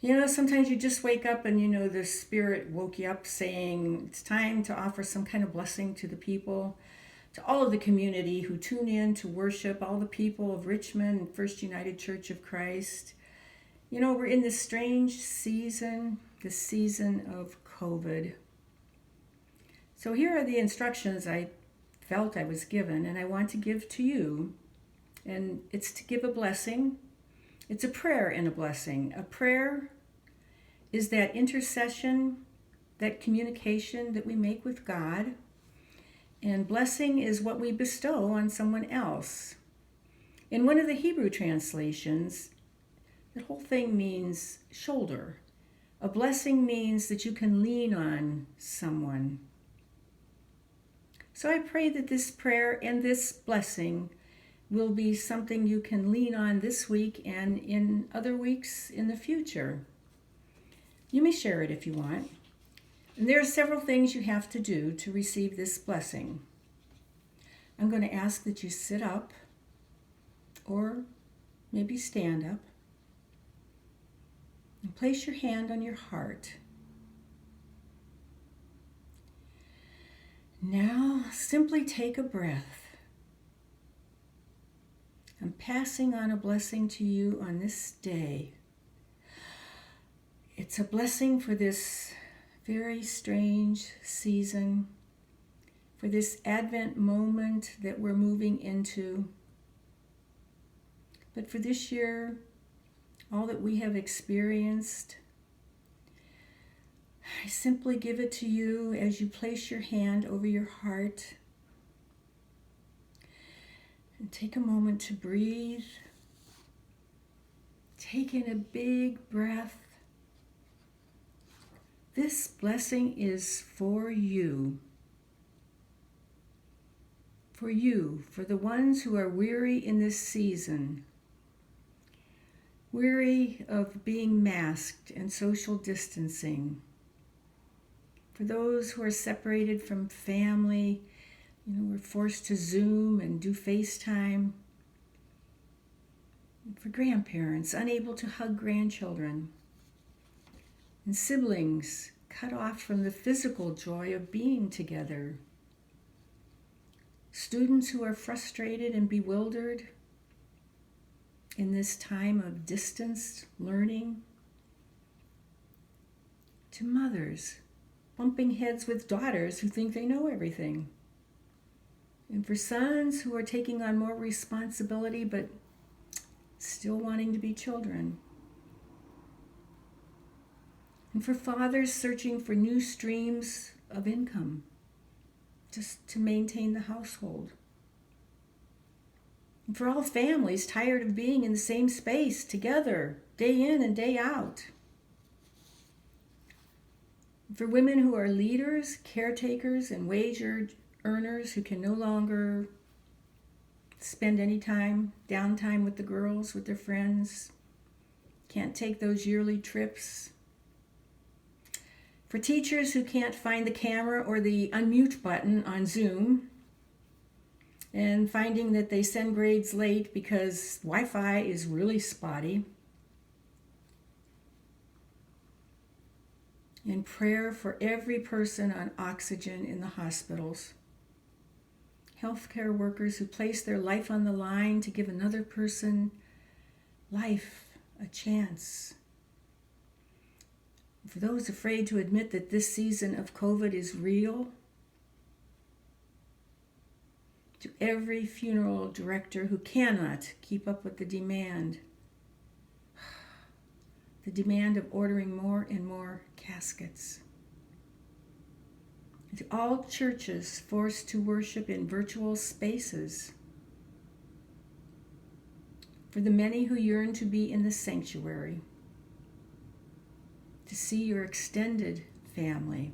Sometimes you just wake up and the Spirit woke you up saying it's time to offer some kind of blessing to the people, to all of the community who tune in to worship, all the people of Richmond and First United Church of Christ. We're in this strange season, the season of COVID. So here are the instructions I felt I was given, and I want to give to you. And it's to give a blessing. It's a prayer and a blessing. A prayer is that intercession, that communication that we make with God. And blessing is what we bestow on someone else. In one of the Hebrew translations, the whole thing means shoulder. A blessing means that you can lean on someone. So I pray that this prayer and this blessing will be something you can lean on this week and in other weeks in the future. You may share it if you want. And there are several things you have to do to receive this blessing. I'm going to ask that you sit up or maybe stand up and place your hand on your heart. Now simply take a breath. I'm passing on a blessing to you on this day. It's a blessing for this very strange season, for this Advent moment that we're moving into. But for this year, all that we have experienced, I simply give it to you as you place your hand over your heart. And take a moment to breathe. Take in a big breath. This blessing is for you. For you, for the ones who are weary in this season. Weary of being masked and social distancing. For those who are separated from family, we're forced to Zoom and do FaceTime. For grandparents unable to hug grandchildren. And siblings cut off from the physical joy of being together. Students who are frustrated and bewildered in this time of distanced learning. To mothers bumping heads with daughters who think they know everything. And for sons who are taking on more responsibility but still wanting to be children. And for fathers searching for new streams of income just to maintain the household. And for all families tired of being in the same space together, day in and day out. And for women who are leaders, caretakers, and wage earners who can no longer spend any downtime with the girls, with their friends, can't take those yearly trips. For teachers who can't find the camera or the unmute button on Zoom and finding that they send grades late because Wi-Fi is really spotty. And prayer for every person on oxygen in the hospitals. Healthcare workers who place their life on the line to give another person life, a chance. For those afraid to admit that this season of COVID is real, to every funeral director who cannot keep up with the demand of ordering more and more caskets. And to all churches forced to worship in virtual spaces. For the many who yearn to be in the sanctuary. To see your extended family.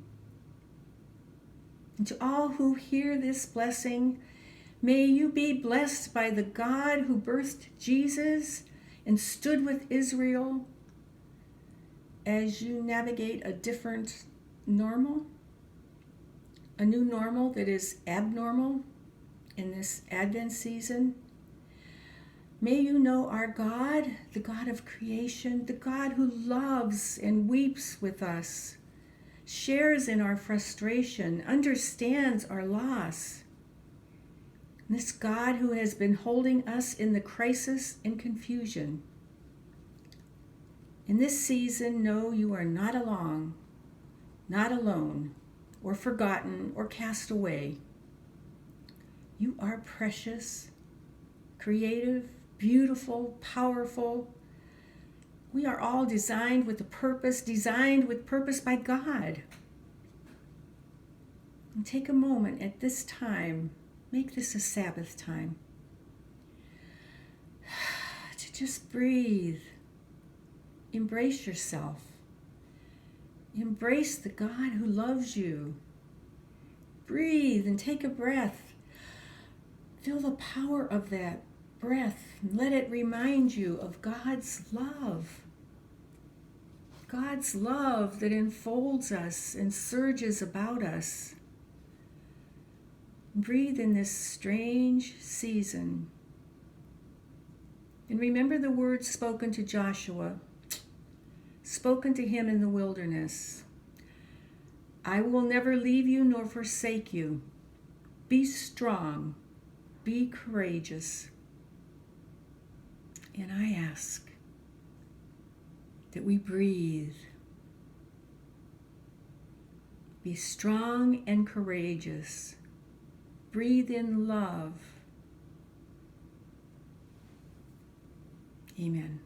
And to all who hear this blessing, may you be blessed by the God who birthed Jesus and stood with Israel as you navigate a different normal, a new normal that is abnormal in this Advent season. May you know our God, the God of creation, the God who loves and weeps with us, shares in our frustration, understands our loss. This God who has been holding us in the crisis and confusion. In this season, know you are not alone, or forgotten, or cast away. You are precious, creative, beautiful, powerful. We are all designed with purpose by God. And take a moment at this time, make this a Sabbath time, to just breathe. Embrace yourself. Embrace the God who loves you. Breathe and take a breath. Feel the power of that breath. Let it remind you of God's love. God's love that enfolds us and surges about us. Breathe in this strange season. And remember the words spoken to Joshua, spoken to him in the wilderness. I will never leave you nor forsake you. Be strong, be courageous. And I ask that we breathe. Be strong and courageous. Breathe in love. Amen.